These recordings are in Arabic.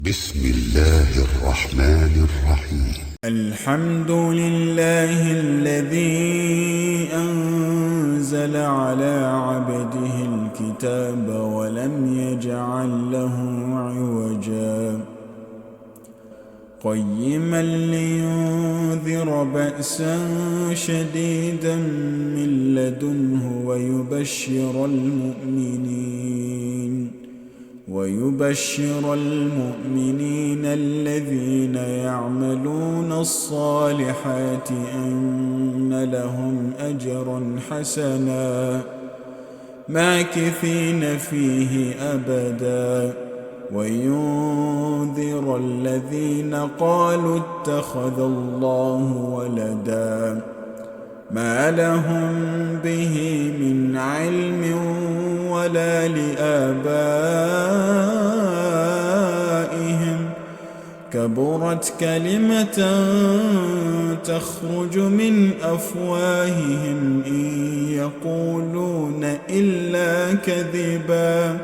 بسم الله الرحمن الرحيم. الحمد لله الذي أنزل على عبده الكتاب ولم يجعل له عوجا قيما لينذر بأسا شديدا من لدنه ويبشر المؤمنين الذين يعملون الصالحات أن لهم أجرا حسنا ماكثين فيه أبدا وينذر الذين قالوا اتخذ الله ولدا ما لهم به من علم ولا لآبائهم كبرت كلمة تخرج من أفواههم إن يقولون إلا كذبا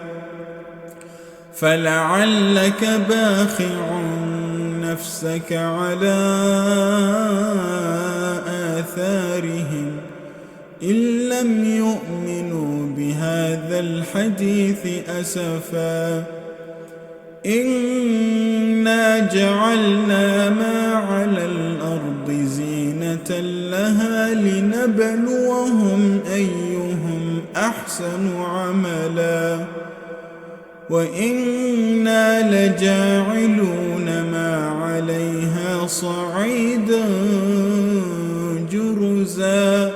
فلعلك باخع نفسك على آثارهم إن لم يؤمنوا بهذا الحديث أسفا إنا جعلنا ما على الأرض زينة لها لنبلوهم أيهم أحسن عملا وإنا لجاعلون ما عليها صعيدا جرزا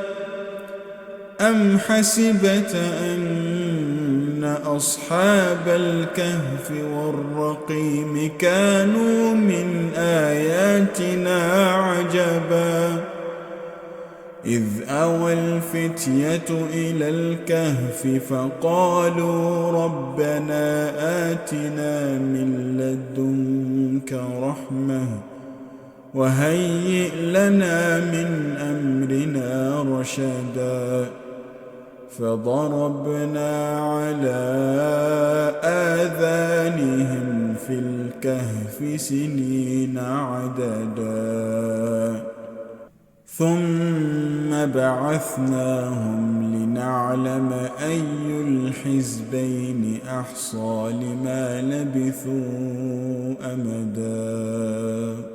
أم حسبت أن أصحاب الكهف والرقيم كانوا من آياتنا عجبا إذ أوى الفتية إلى الكهف فقالوا ربنا آتنا من لدنك رحمة وهيئ لنا من أمرنا رشدا فضربنا على آذانهم في الكهف سنين عددا ثم بعثناهم لنعلم أي الحزبين أحصى لما لبثوا أمدا.